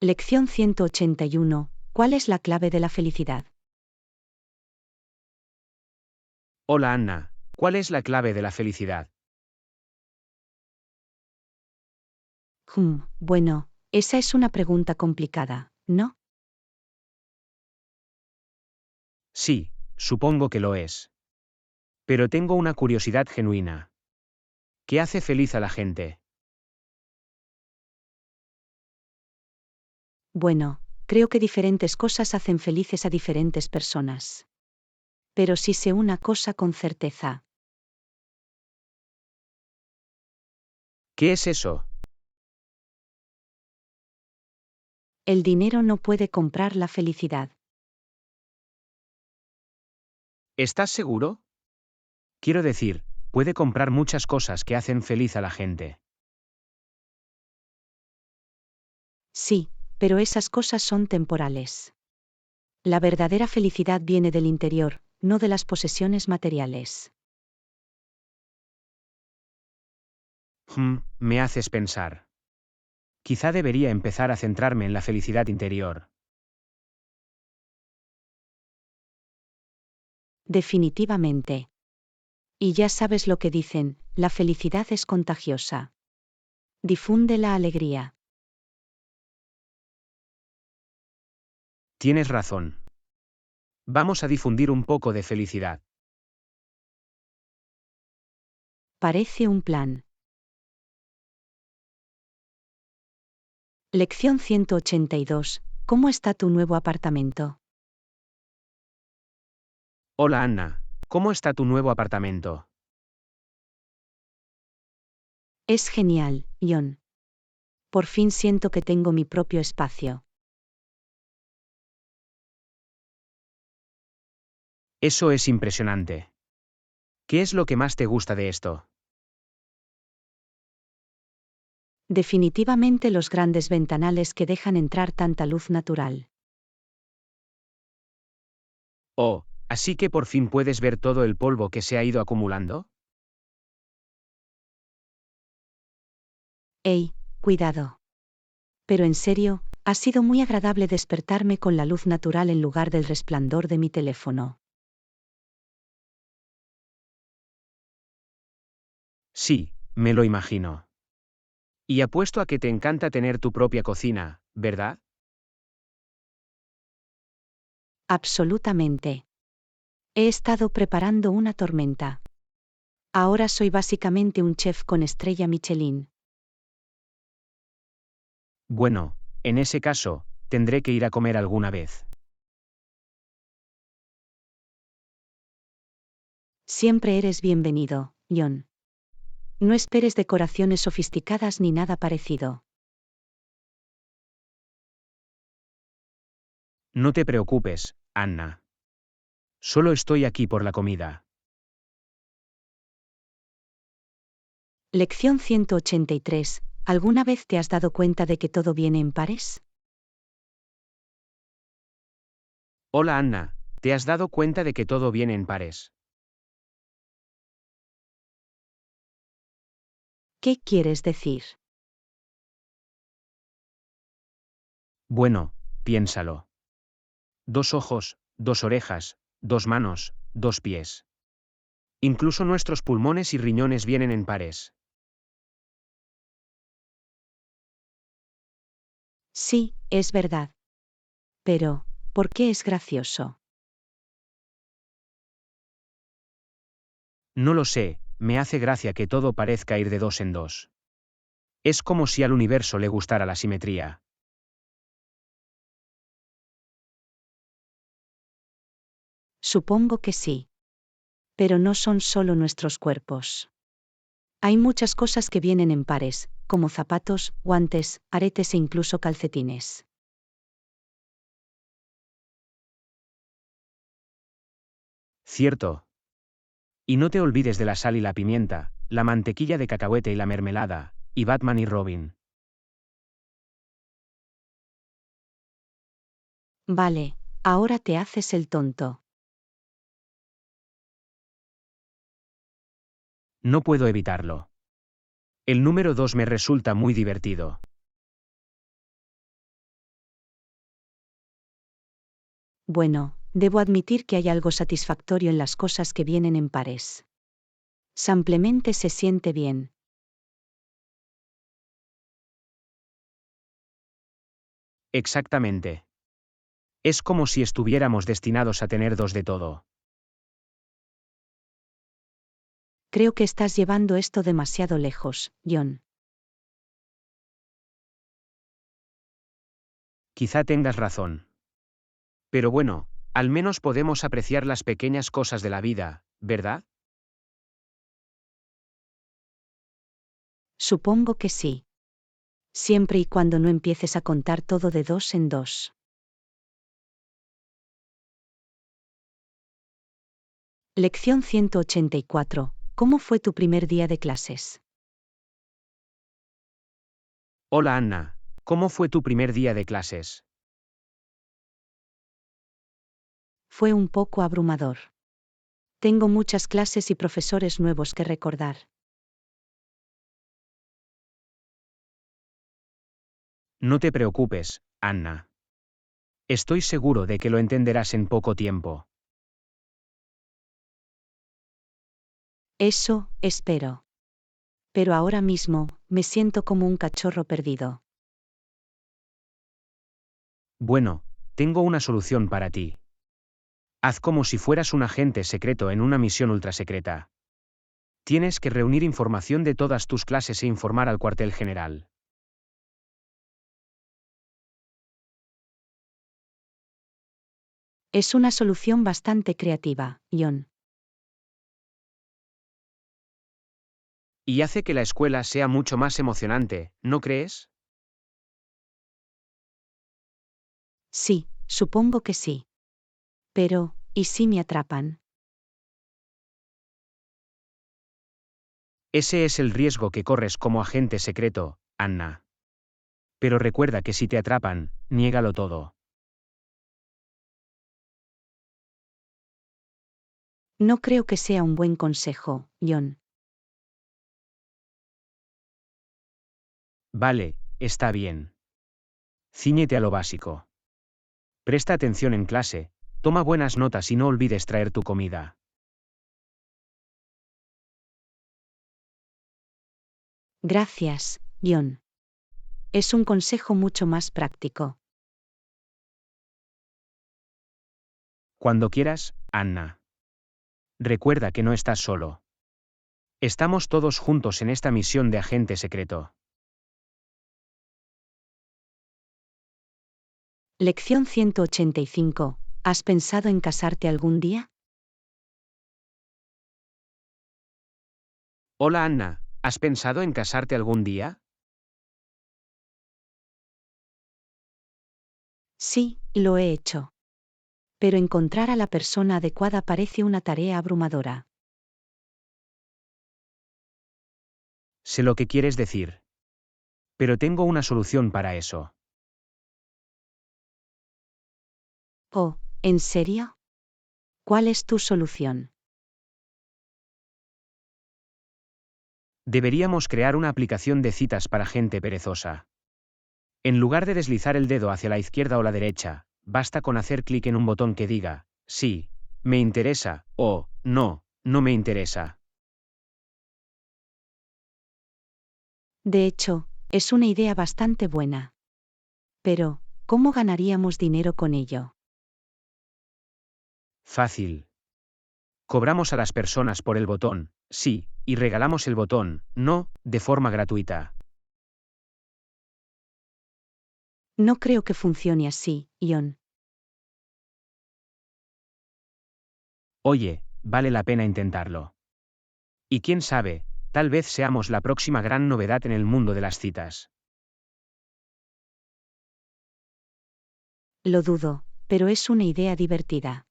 Lección 181. ¿Cuál es la clave de la felicidad? Hola Anna, ¿cuál es la clave de la felicidad? Bueno, esa es una pregunta complicada, ¿no? Sí, supongo que lo es. Pero tengo una curiosidad genuina. ¿Qué hace feliz a la gente? Bueno, creo que diferentes cosas hacen felices a diferentes personas. Pero sí sé una cosa con certeza. ¿Qué es eso? El dinero no puede comprar la felicidad. ¿Estás seguro? Quiero decir, puede comprar muchas cosas que hacen feliz a la gente. Sí, pero esas cosas son temporales. La verdadera felicidad viene del interior, no de las posesiones materiales. Me haces pensar. Quizá debería empezar a centrarme en la felicidad interior. Definitivamente. Y ya sabes lo que dicen, la felicidad es contagiosa. Difunde la alegría. Tienes razón. Vamos a difundir un poco de felicidad. Parece un plan. Lección 182. ¿Cómo está tu nuevo apartamento? Hola Anna, ¿cómo está tu nuevo apartamento? Es genial, John. Por fin siento que tengo mi propio espacio. Eso es impresionante. ¿Qué es lo que más te gusta de esto? Definitivamente los grandes ventanales que dejan entrar tanta luz natural. Oh, ¿así que por fin puedes ver todo el polvo que se ha ido acumulando? ¡Ey, cuidado! Pero en serio, ha sido muy agradable despertarme con la luz natural en lugar del resplandor de mi teléfono. Sí, me lo imagino. Y apuesto a que te encanta tener tu propia cocina, ¿verdad? Absolutamente. He estado preparando una tormenta. Ahora soy básicamente un chef con estrella Michelin. Bueno, en ese caso, tendré que ir a comer alguna vez. Siempre eres bienvenido, John. No esperes decoraciones sofisticadas ni nada parecido. No te preocupes, Anna. Solo estoy aquí por la comida. Lección 183. ¿Alguna vez te has dado cuenta de que todo viene en pares? Hola Anna, ¿te has dado cuenta de que todo viene en pares? ¿Qué quieres decir? Bueno, piénsalo. 2 ojos, 2 orejas, 2 manos, 2 pies. Incluso nuestros pulmones y riñones vienen en pares. Sí, es verdad. Pero, ¿por qué es gracioso? No lo sé, me hace gracia que todo parezca ir de dos en dos. Es como si al universo le gustara la simetría. Supongo que sí. Pero no son solo nuestros cuerpos. Hay muchas cosas que vienen en pares, como zapatos, guantes, aretes e incluso calcetines. Cierto. Y no te olvides de la sal y la pimienta, la mantequilla de cacahuete y la mermelada, y Batman y Robin. Vale, ahora te haces el tonto. No puedo evitarlo. El número 2 me resulta muy divertido. Bueno, debo admitir que hay algo satisfactorio en las cosas que vienen en pares. Simplemente se siente bien. Exactamente. Es como si estuviéramos destinados a tener dos de todo. Creo que estás llevando esto demasiado lejos, John. Quizá tengas razón. Pero bueno, al menos podemos apreciar las pequeñas cosas de la vida, ¿verdad? Supongo que sí. Siempre y cuando no empieces a contar todo de dos en dos. Lección 184. ¿Cómo fue tu primer día de clases? Hola Anna, ¿cómo fue tu primer día de clases? Fue un poco abrumador. Tengo muchas clases y profesores nuevos que recordar. No te preocupes, Anna. Estoy seguro de que lo entenderás en poco tiempo. Eso, espero. Pero ahora mismo, me siento como un cachorro perdido. Bueno, tengo una solución para ti. Haz como si fueras un agente secreto en una misión ultrasecreta. Tienes que reunir información de todas tus clases e informar al cuartel general. Es una solución bastante creativa, John. Y hace que la escuela sea mucho más emocionante, ¿no crees? Sí, supongo que sí. Pero, ¿y si me atrapan? Ese es el riesgo que corres como agente secreto, Anna. Pero recuerda que si te atrapan, niégalo todo. No creo que sea un buen consejo, John. Vale, está bien. Cíñete a lo básico. Presta atención en clase, toma buenas notas y no olvides traer tu comida. Gracias, John. Es un consejo mucho más práctico. Cuando quieras, Anna. Recuerda que no estás solo. Estamos todos juntos en esta misión de agente secreto. Lección 185. ¿Has pensado en casarte algún día? Hola Anna, ¿has pensado en casarte algún día? Sí, lo he hecho. Pero encontrar a la persona adecuada parece una tarea abrumadora. Sé lo que quieres decir. Pero tengo una solución para eso. Oh, ¿en serio? ¿Cuál es tu solución? Deberíamos crear una aplicación de citas para gente perezosa. En lugar de deslizar el dedo hacia la izquierda o la derecha, basta con hacer clic en un botón que diga, sí, me interesa, o, no, no me interesa. De hecho, es una idea bastante buena. Pero, ¿cómo ganaríamos dinero con ello? Fácil. Cobramos a las personas por el botón, sí, y regalamos el botón, no, de forma gratuita. No creo que funcione así, John. Oye, vale la pena intentarlo. Y quién sabe, tal vez seamos la próxima gran novedad en el mundo de las citas. Lo dudo, pero es una idea divertida.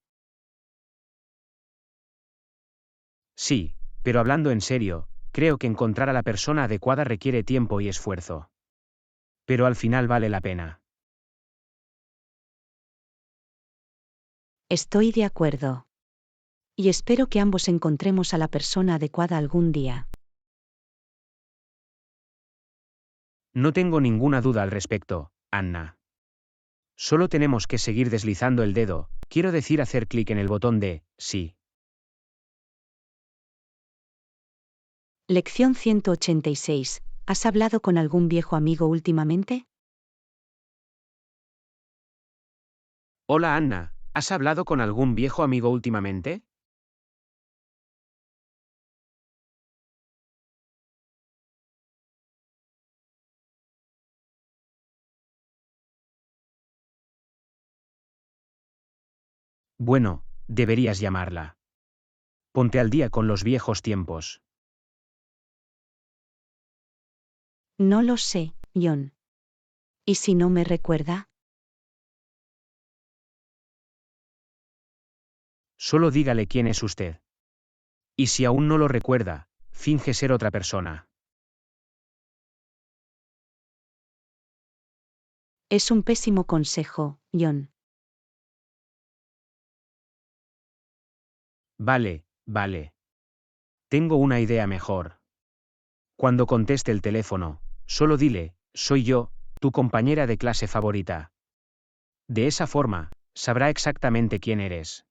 Sí, pero hablando en serio, creo que encontrar a la persona adecuada requiere tiempo y esfuerzo. Pero al final vale la pena. Estoy de acuerdo. Y espero que ambos encontremos a la persona adecuada algún día. No tengo ninguna duda al respecto, Anna. Solo tenemos que seguir deslizando el dedo, quiero decir hacer clic en el botón de sí. Lección 186. ¿Has hablado con algún viejo amigo últimamente? Hola Anna, ¿has hablado con algún viejo amigo últimamente? Bueno, deberías llamarla. Ponte al día con los viejos tiempos. No lo sé, John. ¿Y si no me recuerda? Solo dígale quién es usted. Y si aún no lo recuerda, finge ser otra persona. Es un pésimo consejo, John. Vale, vale. Tengo una idea mejor. Cuando conteste el teléfono, solo dile, soy yo, tu compañera de clase favorita. De esa forma, sabrá exactamente quién eres.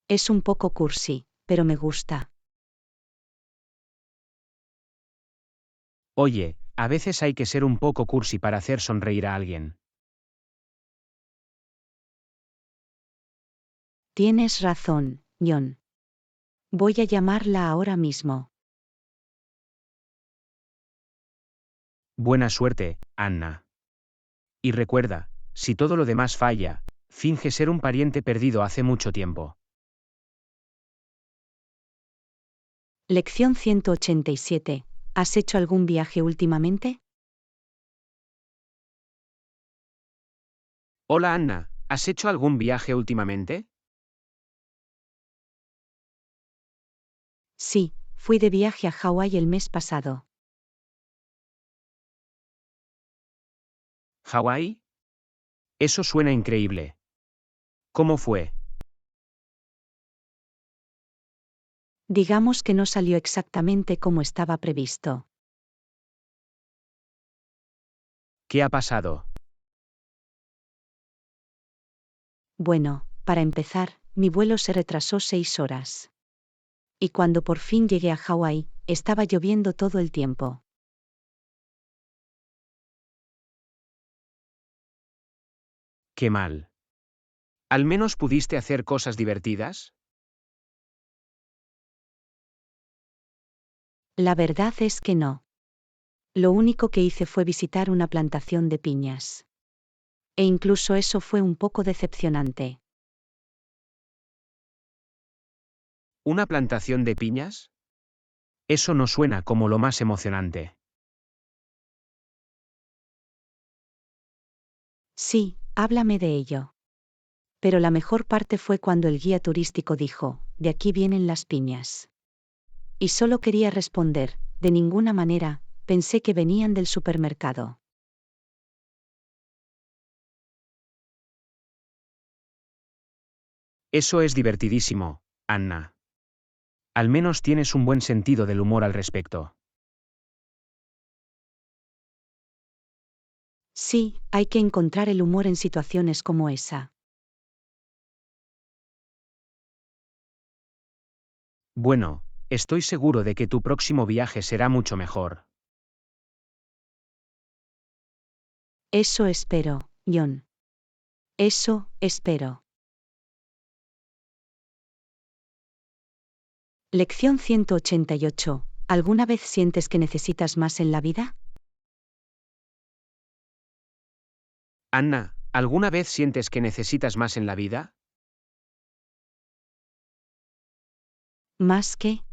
Es un poco cursi, pero me gusta. Oye, a veces hay que ser un poco cursi para hacer sonreír a alguien. Tienes razón, John. Voy a llamarla ahora mismo. Buena suerte, Anna. Y recuerda, si todo lo demás falla, finge ser un pariente perdido hace mucho tiempo. Lección 187. ¿Has hecho algún viaje últimamente? Hola Anna, ¿has hecho algún viaje últimamente? Sí, fui de viaje a Hawái el mes pasado. ¿Hawái? Eso suena increíble. ¿Cómo fue? Digamos que no salió exactamente como estaba previsto. ¿Qué ha pasado? Bueno, para empezar, mi vuelo se retrasó 6 horas. Y cuando por fin llegué a Hawái, estaba lloviendo todo el tiempo. Qué mal. ¿Al menos pudiste hacer cosas divertidas? La verdad es que no. Lo único que hice fue visitar una plantación de piñas. E incluso eso fue un poco decepcionante. ¿Una plantación de piñas? Eso no suena como lo más emocionante. Sí, háblame de ello. Pero la mejor parte fue cuando el guía turístico dijo, de aquí vienen las piñas. Y solo quería responder, de ninguna manera, pensé que venían del supermercado. Eso es divertidísimo, Anna. Al menos tienes un buen sentido del humor al respecto. Sí, hay que encontrar el humor en situaciones como esa. Bueno, estoy seguro de que tu próximo viaje será mucho mejor. Eso espero, John. Eso, espero. Lección 188. ¿Alguna vez sientes que necesitas más en la vida? Anna, ¿alguna vez sientes que necesitas más en la vida? ¿Más que?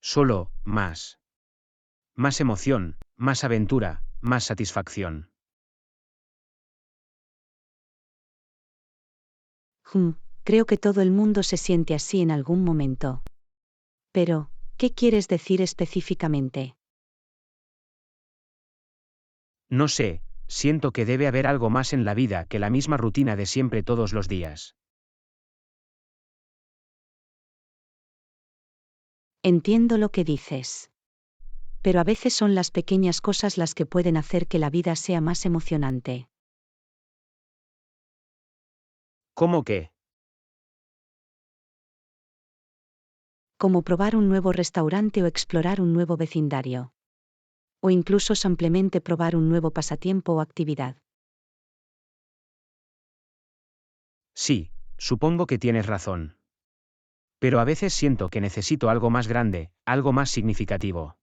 Solo, más. Más emoción, más aventura, más satisfacción. Creo que todo el mundo se siente así en algún momento. Pero, ¿qué quieres decir específicamente? No sé, siento que debe haber algo más en la vida que la misma rutina de siempre todos los días. Entiendo lo que dices. pero a veces son las pequeñas cosas las que pueden hacer que la vida sea más emocionante. ¿Cómo qué? Como probar un nuevo restaurante o explorar un nuevo vecindario. O incluso simplemente probar un nuevo pasatiempo o actividad. Sí, supongo que tienes razón. Pero a veces siento que necesito algo más grande, algo más significativo.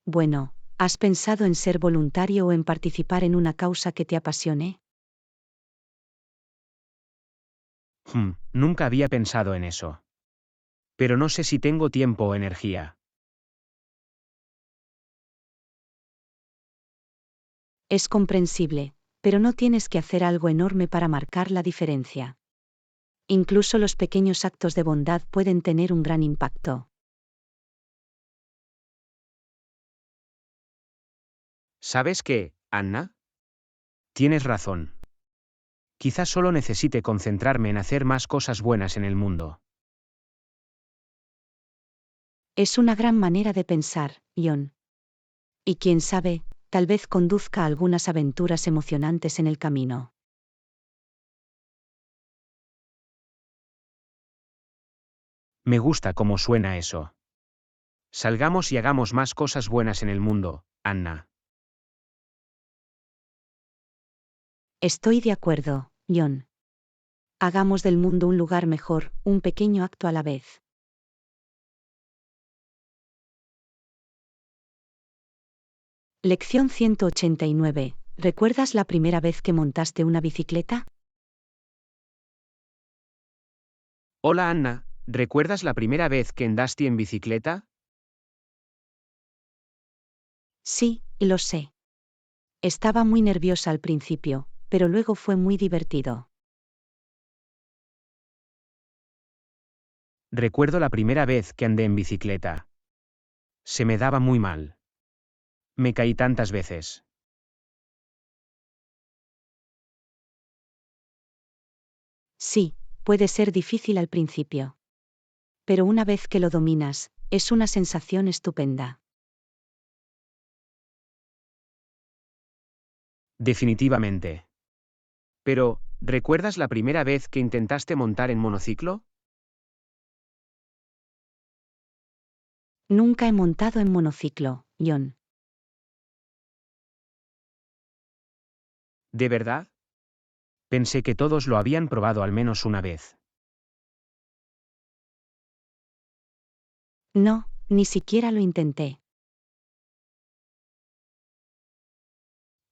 Bueno, ¿has pensado en ser voluntario o en participar en una causa que te apasione? Nunca había pensado en eso. Pero no sé si tengo tiempo o energía. Es comprensible, pero no tienes que hacer algo enorme para marcar la diferencia. Incluso los pequeños actos de bondad pueden tener un gran impacto. ¿Sabes qué, Anna? Tienes razón. Quizás solo necesite concentrarme en hacer más cosas buenas en el mundo. Es una gran manera de pensar, John. Y quién sabe, tal vez conduzca a algunas aventuras emocionantes en el camino. Me gusta cómo suena eso. Salgamos y hagamos más cosas buenas en el mundo, Anna. Estoy de acuerdo, John. Hagamos del mundo un lugar mejor, un pequeño acto a la vez. Lección 189. ¿Recuerdas la primera vez que montaste una bicicleta? Hola Anna, ¿recuerdas la primera vez que andaste en bicicleta? Sí, lo sé. Estaba muy nerviosa al principio, pero luego fue muy divertido. Recuerdo la primera vez que andé en bicicleta. Se me daba muy mal. Me caí tantas veces. Sí, puede ser difícil al principio. Pero una vez que lo dominas, es una sensación estupenda. Definitivamente. Pero, ¿recuerdas la primera vez que intentaste montar en monociclo? Nunca he montado en monociclo, John. ¿De verdad? Pensé que todos lo habían probado al menos una vez. No, ni siquiera lo intenté.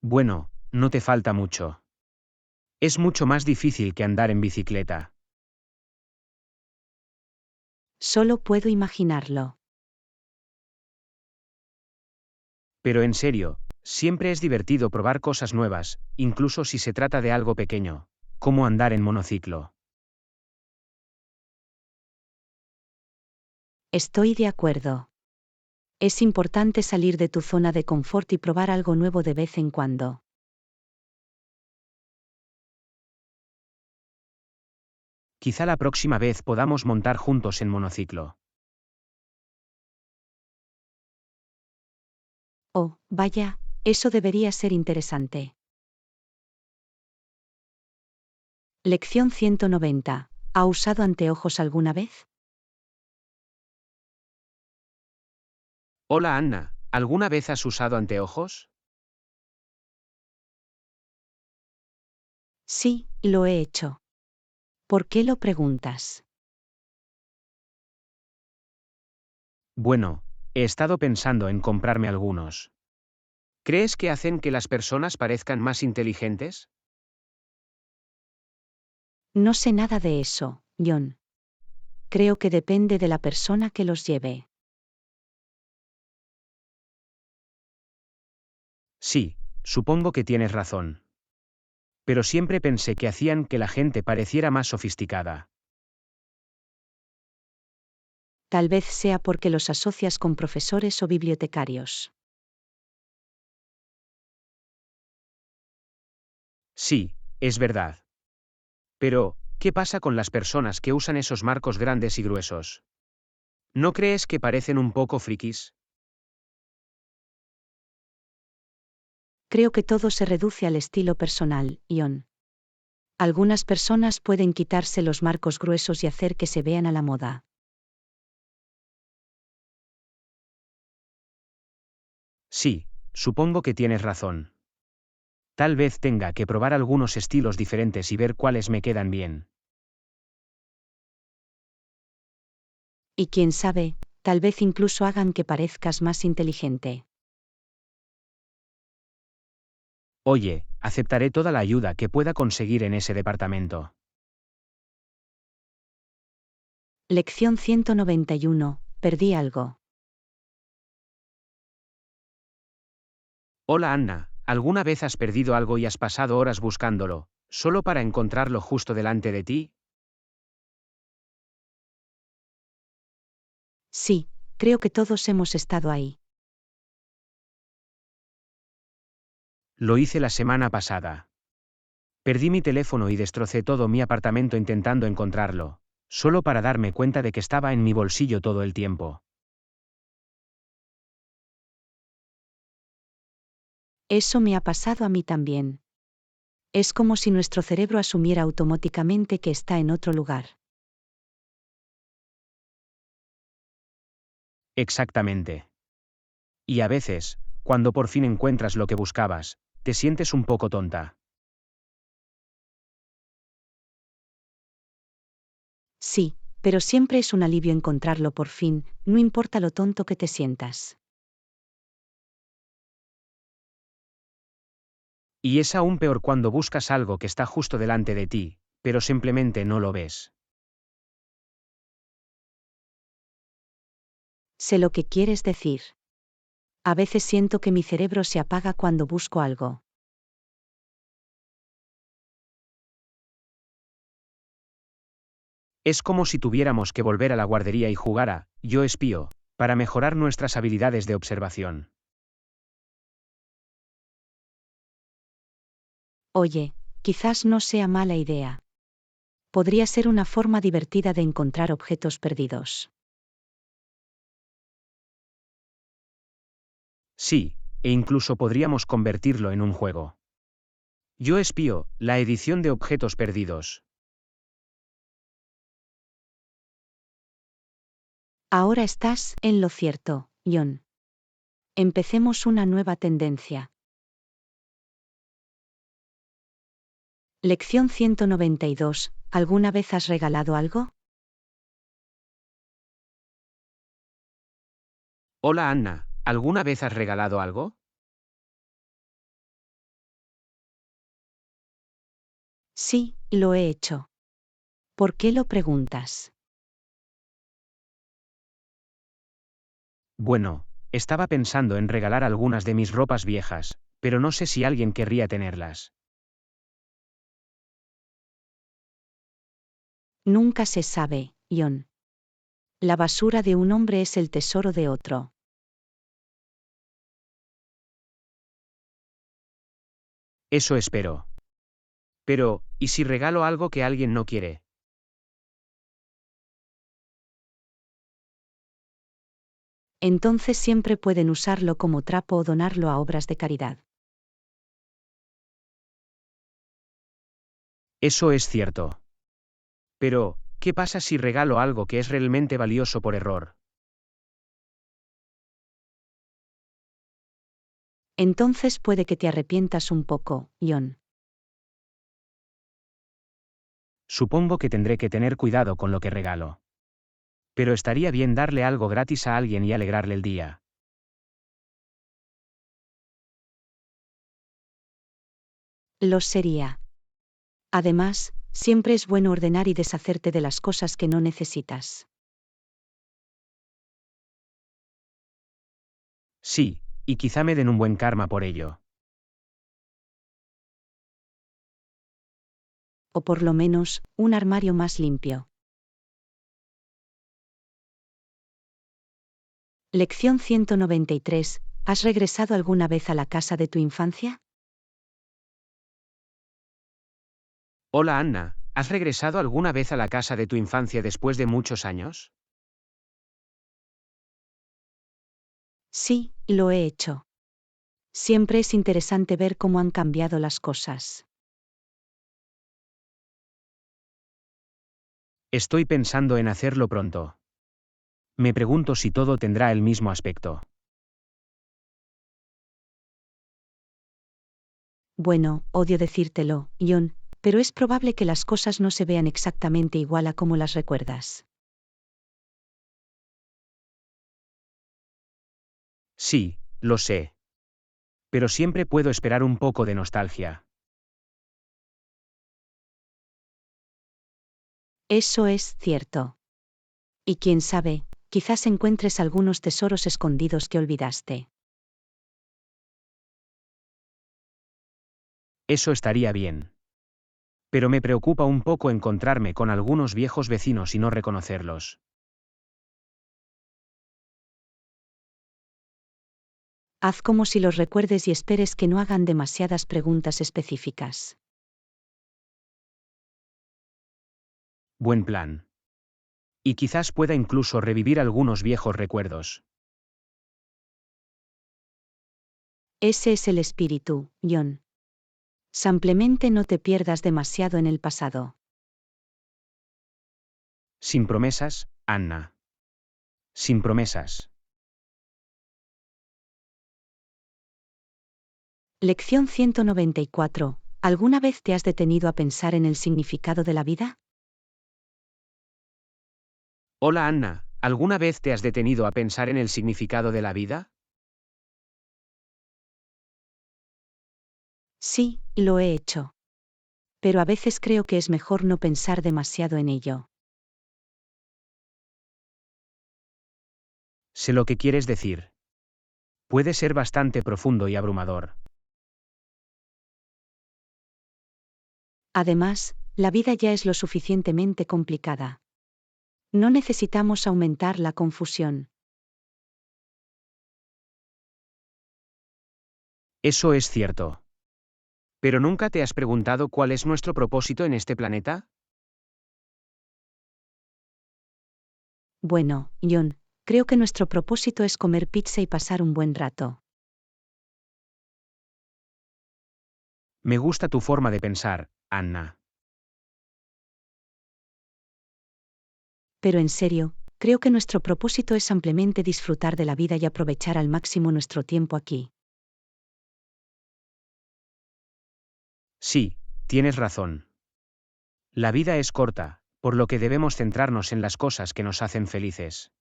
Bueno, no te falta mucho. Es mucho más difícil que andar en bicicleta. Solo puedo imaginarlo. Pero en serio, siempre es divertido probar cosas nuevas, incluso si se trata de algo pequeño, como andar en monociclo. Estoy de acuerdo. Es importante salir de tu zona de confort y probar algo nuevo de vez en cuando. Quizá la próxima vez podamos montar juntos en monociclo. Oh, vaya, eso debería ser interesante. Lección 190. ¿Ha usado anteojos alguna vez? Hola Anna, ¿alguna vez has usado anteojos? Sí, lo he hecho. ¿Por qué lo preguntas? Bueno, he estado pensando en comprarme algunos. ¿Crees que hacen que las personas parezcan más inteligentes? No sé nada de eso, John. Creo que depende de la persona que los lleve. Sí, supongo que tienes razón. Pero siempre pensé que hacían que la gente pareciera más sofisticada. Tal vez sea porque los asocias con profesores o bibliotecarios. Sí, es verdad. Pero, ¿qué pasa con las personas que usan esos marcos grandes y gruesos? ¿No crees que parecen un poco frikis? Creo que todo se reduce al estilo personal, Ion. Algunas personas pueden quitarse los marcos gruesos y hacer que se vean a la moda. Sí, supongo que tienes razón. Tal vez tenga que probar algunos estilos diferentes y ver cuáles me quedan bien. Y quién sabe, tal vez incluso hagan que parezcas más inteligente. Oye, aceptaré toda la ayuda que pueda conseguir en ese departamento. Lección 191. Perdí algo. Hola Anna, ¿alguna vez has perdido algo y has pasado horas buscándolo, solo para encontrarlo justo delante de ti? Sí, creo que todos hemos estado ahí. Lo hice la semana pasada. Perdí mi teléfono y destrocé todo mi apartamento intentando encontrarlo, solo para darme cuenta de que estaba en mi bolsillo todo el tiempo. Eso me ha pasado a mí también. Es como si nuestro cerebro asumiera automáticamente que está en otro lugar. Exactamente. Y a veces, cuando por fin encuentras lo que buscabas, te sientes un poco tonta. Sí, pero siempre es un alivio encontrarlo por fin, no importa lo tonto que te sientas. Y es aún peor cuando buscas algo que está justo delante de ti, pero simplemente no lo ves. Sé lo que quieres decir. A veces siento que mi cerebro se apaga cuando busco algo. Es como si tuviéramos que volver a la guardería y jugar a Yo espío, para mejorar nuestras habilidades de observación. Oye, quizás no sea mala idea. Podría ser una forma divertida de encontrar objetos perdidos. Sí, e incluso podríamos convertirlo en un juego. Yo espío, la edición de objetos perdidos. Ahora estás en lo cierto, John. Empecemos una nueva tendencia. Lección 192. ¿Alguna vez has regalado algo? Hola Anna, ¿alguna vez has regalado algo? Sí, lo he hecho. ¿Por qué lo preguntas? Bueno, estaba pensando en regalar algunas de mis ropas viejas, pero no sé si alguien querría tenerlas. Nunca se sabe, John. La basura de un hombre es el tesoro de otro. Eso espero. Pero, ¿y si regalo algo que alguien no quiere? Entonces siempre pueden usarlo como trapo o donarlo a obras de caridad. Eso es cierto. Pero, ¿qué pasa si regalo algo que es realmente valioso por error? Entonces puede que te arrepientas un poco, John. Supongo que tendré que tener cuidado con lo que regalo. Pero estaría bien darle algo gratis a alguien y alegrarle el día. Lo sería. Además, siempre es bueno ordenar y deshacerte de las cosas que no necesitas. Sí, y quizá me den un buen karma por ello. O por lo menos, un armario más limpio. Lección 193. ¿Has regresado alguna vez a la casa de tu infancia? Hola Anna, ¿has regresado alguna vez a la casa de tu infancia después de muchos años? Sí, lo he hecho. Siempre es interesante ver cómo han cambiado las cosas. Estoy pensando en hacerlo pronto. Me pregunto si todo tendrá el mismo aspecto. Bueno, odio decírtelo, John, pero es probable que las cosas no se vean exactamente igual a como las recuerdas. Sí, lo sé. Pero siempre puedo esperar un poco de nostalgia. Eso es cierto. Y quién sabe, quizás encuentres algunos tesoros escondidos que olvidaste. Eso estaría bien. Pero me preocupa un poco encontrarme con algunos viejos vecinos y no reconocerlos. Haz como si los recuerdes y esperes que no hagan demasiadas preguntas específicas. Buen plan. Y quizás pueda incluso revivir algunos viejos recuerdos. Ese es el espíritu, John. Simplemente no te pierdas demasiado en el pasado. Sin promesas, Anna. Sin promesas. Lección 194. ¿Alguna vez te has detenido a pensar en el significado de la vida? Hola Anna, ¿alguna vez te has detenido a pensar en el significado de la vida? Sí, lo he hecho. Pero a veces creo que es mejor no pensar demasiado en ello. Sé lo que quieres decir. Puede ser bastante profundo y abrumador. Además, la vida ya es lo suficientemente complicada. No necesitamos aumentar la confusión. Eso es cierto. ¿Pero nunca te has preguntado cuál es nuestro propósito en este planeta? Bueno, John, creo que nuestro propósito es comer pizza y pasar un buen rato. Me gusta tu forma de pensar, Anna. Pero en serio, creo que nuestro propósito es ampliamente disfrutar de la vida y aprovechar al máximo nuestro tiempo aquí. Sí, tienes razón. La vida es corta, por lo que debemos centrarnos en las cosas que nos hacen felices.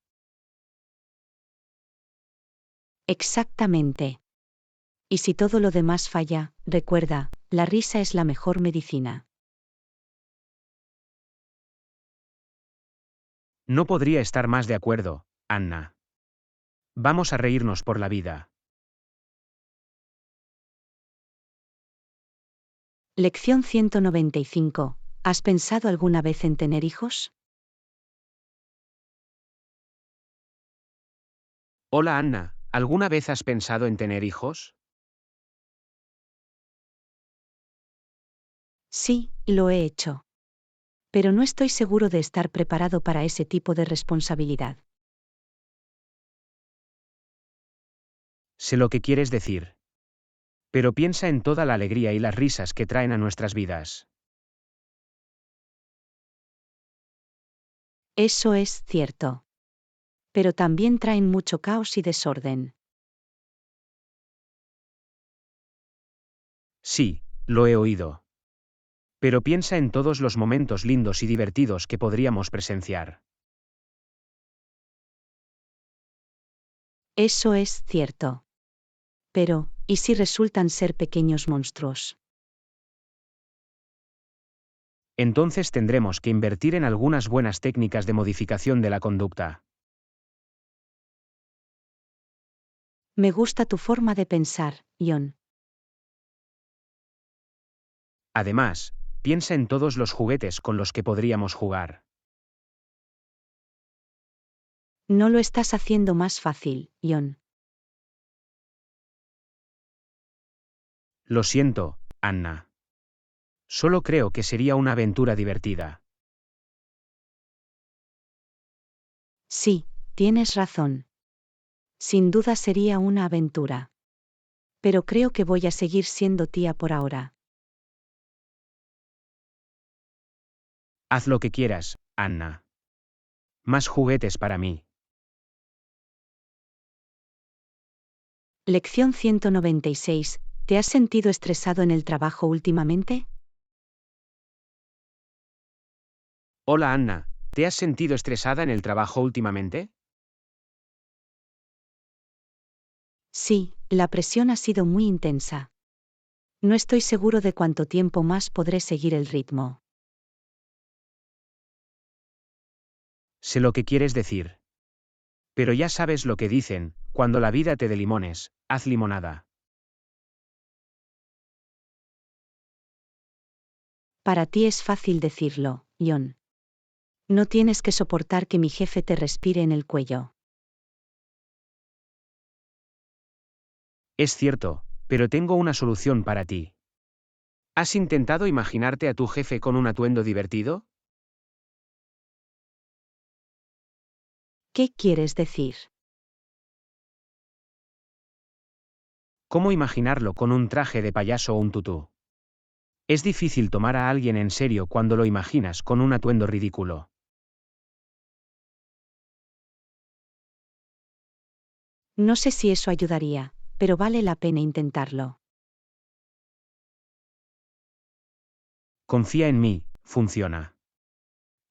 Exactamente. Y si todo lo demás falla, recuerda, la risa es la mejor medicina. No podría estar más de acuerdo, Anna. Vamos a reírnos por la vida. Lección 195. ¿Has pensado alguna vez en tener hijos? Hola Anna, ¿alguna vez has pensado en tener hijos? Sí, lo he hecho. Pero no estoy seguro de estar preparado para ese tipo de responsabilidad. Sé lo que quieres decir. Pero piensa en toda la alegría y las risas que traen a nuestras vidas. Eso es cierto. Pero también traen mucho caos y desorden. Sí, lo he oído. Pero piensa en todos los momentos lindos y divertidos que podríamos presenciar. Eso es cierto. Pero, ¿y si resultan ser pequeños monstruos? Entonces tendremos que invertir en algunas buenas técnicas de modificación de la conducta. Me gusta tu forma de pensar, John. Además, piensa en todos los juguetes con los que podríamos jugar. No lo estás haciendo más fácil, John. Lo siento, Anna. Solo creo que sería una aventura divertida. Sí, tienes razón. Sin duda sería una aventura. Pero creo que voy a seguir siendo tía por ahora. Haz lo que quieras, Anna. Más juguetes para mí. Lección 196. ¿Te has sentido estresado en el trabajo últimamente? Hola Anna, ¿te has sentido estresada en el trabajo últimamente? Sí, la presión ha sido muy intensa. No estoy seguro de cuánto tiempo más podré seguir el ritmo. Sé lo que quieres decir. Pero ya sabes lo que dicen, cuando la vida te dé limones, haz limonada. Para ti es fácil decirlo, John. No tienes que soportar que mi jefe te respire en el cuello. Es cierto, pero tengo una solución para ti. ¿Has intentado imaginarte a tu jefe con un atuendo divertido? ¿Qué quieres decir? ¿Cómo imaginarlo con un traje de payaso o un tutú? Es difícil tomar a alguien en serio cuando lo imaginas con un atuendo ridículo. No sé si eso ayudaría, pero vale la pena intentarlo. Confía en mí, funciona.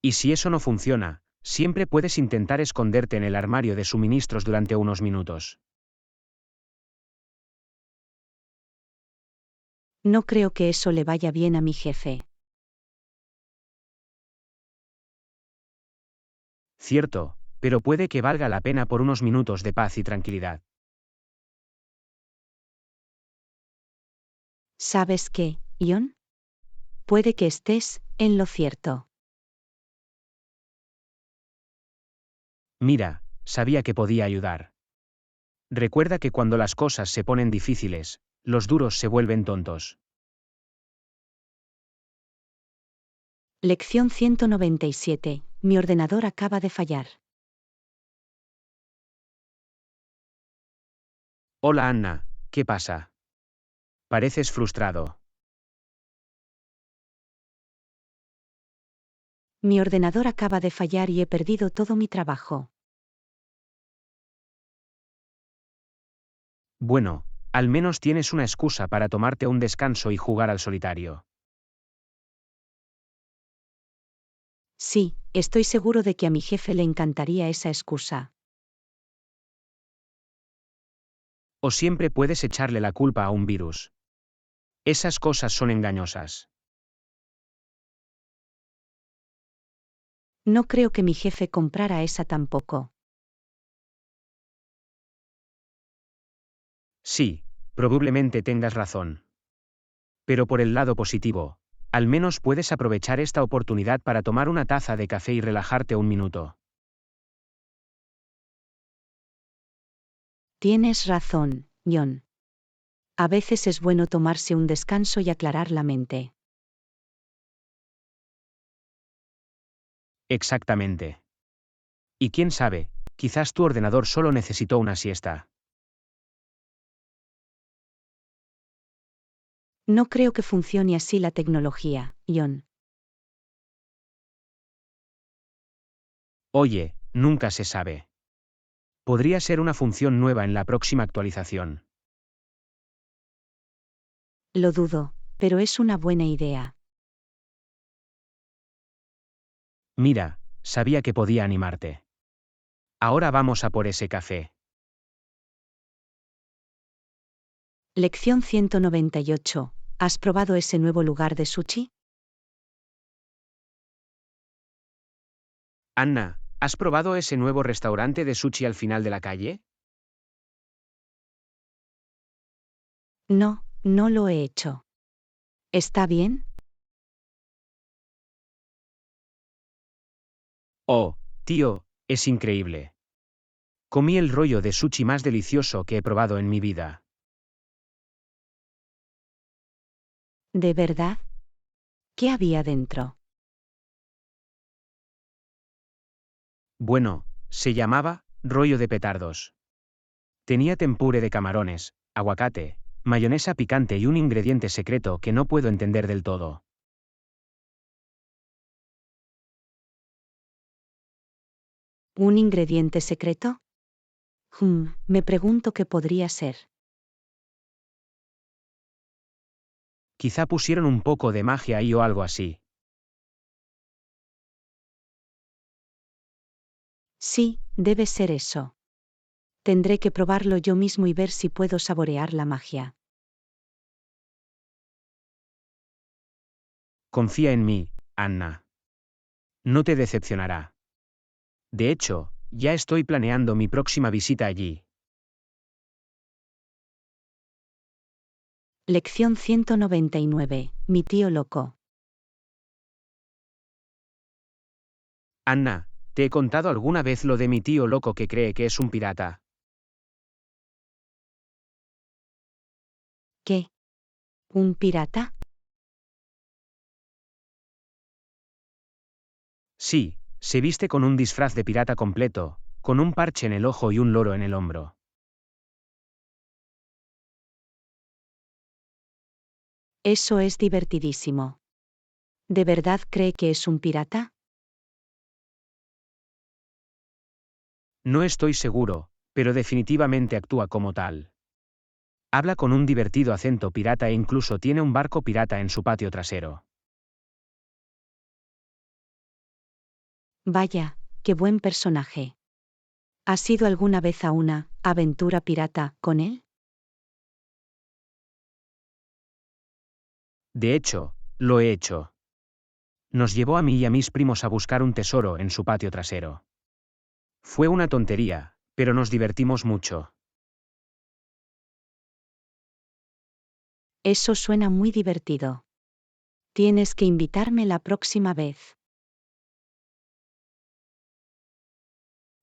Y si eso no funciona, siempre puedes intentar esconderte en el armario de suministros durante unos minutos. No creo que eso le vaya bien a mi jefe. Cierto, pero puede que valga la pena por unos minutos de paz y tranquilidad. ¿Sabes qué, John? Puede que estés en lo cierto. Mira, sabía que podía ayudar. Recuerda que cuando las cosas se ponen difíciles, los duros se vuelven tontos. Lección 197. Mi ordenador acaba de fallar. Hola Anna, ¿qué pasa? Pareces frustrado. Mi ordenador acaba de fallar y he perdido todo mi trabajo. Bueno, al menos tienes una excusa para tomarte un descanso y jugar al solitario. Sí, estoy seguro de que a mi jefe le encantaría esa excusa. O siempre puedes echarle la culpa a un virus. Esas cosas son engañosas. No creo que mi jefe comprara esa tampoco. Sí, probablemente tengas razón. Pero por el lado positivo, al menos puedes aprovechar esta oportunidad para tomar una taza de café y relajarte un minuto. Tienes razón, John. A veces es bueno tomarse un descanso y aclarar la mente. Exactamente. Y quién sabe, quizás tu ordenador solo necesitó una siesta. No creo que funcione así la tecnología, John. Oye, nunca se sabe. Podría ser una función nueva en la próxima actualización. Lo dudo, pero es una buena idea. Mira, sabía que podía animarte. Ahora vamos a por ese café. Lección 198. ¿Has probado ese nuevo lugar de sushi? Anna, ¿has probado ese nuevo restaurante de sushi al final de la calle? No, no lo he hecho. ¿Está bien? Oh, tío, es increíble. Comí el rollo de sushi más delicioso que he probado en mi vida. ¿De verdad? ¿Qué había dentro? Bueno, se llamaba rollo de petardos. Tenía tempure de camarones, aguacate, mayonesa picante y un ingrediente secreto que no puedo entender del todo. ¿Un ingrediente secreto? Me pregunto qué podría ser. Quizá pusieron un poco de magia ahí o algo así. Sí, debe ser eso. Tendré que probarlo yo mismo y ver si puedo saborear la magia. Confía en mí, Anna. No te decepcionará. De hecho, ya estoy planeando mi próxima visita allí. Lección 199. Mi tío loco. Anna, ¿te he contado alguna vez lo de mi tío loco que cree que es un pirata? ¿Qué? ¿Un pirata? Sí, se viste con un disfraz de pirata completo, con un parche en el ojo y un loro en el hombro. Eso es divertidísimo. ¿De verdad cree que es un pirata? No estoy seguro, pero definitivamente actúa como tal. Habla con un divertido acento pirata e incluso tiene un barco pirata en su patio trasero. Vaya, qué buen personaje. ¿Has ido alguna vez a una aventura pirata con él? De hecho, lo he hecho. Nos llevó a mí y a mis primos a buscar un tesoro en su patio trasero. Fue una tontería, pero nos divertimos mucho. Eso suena muy divertido. Tienes que invitarme la próxima vez.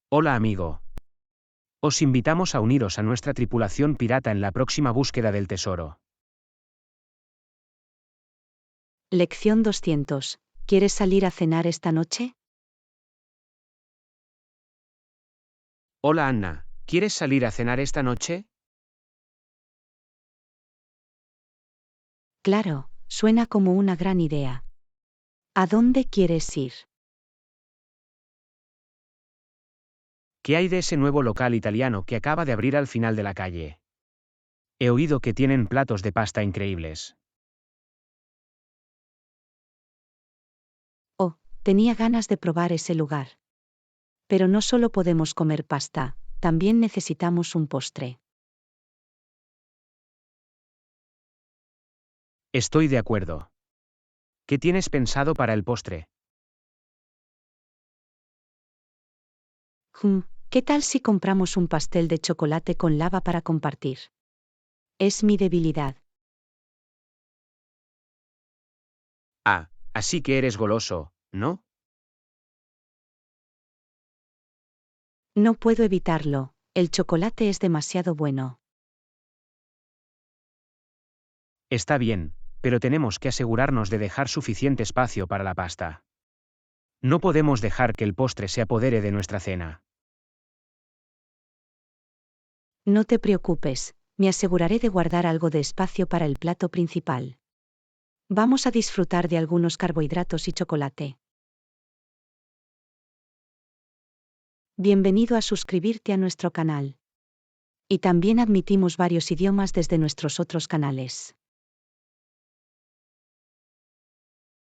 Hola amigo. Os invitamos a uniros a nuestra tripulación pirata en la próxima búsqueda del tesoro. Lección 200. ¿Quieres salir a cenar esta noche? Hola Anna, ¿quieres salir a cenar esta noche? Claro, suena como una gran idea. ¿A dónde quieres ir? ¿Qué hay de ese nuevo local italiano que acaba de abrir al final de la calle? He oído que tienen platos de pasta increíbles. Oh, tenía ganas de probar ese lugar. Pero no solo podemos comer pasta, también necesitamos un postre. Estoy de acuerdo. ¿Qué tienes pensado para el postre? ¿Qué tal si compramos un pastel de chocolate con lava para compartir? Es mi debilidad. Ah, así que eres goloso, ¿no? No puedo evitarlo, el chocolate es demasiado bueno. Está bien, pero tenemos que asegurarnos de dejar suficiente espacio para la pasta. No podemos dejar que el postre se apodere de nuestra cena. No te preocupes, me aseguraré de guardar algo de espacio para el plato principal. Vamos a disfrutar de algunos carbohidratos y chocolate. Bienvenido a suscribirte a nuestro canal. Y también admitimos varios idiomas desde nuestros otros canales.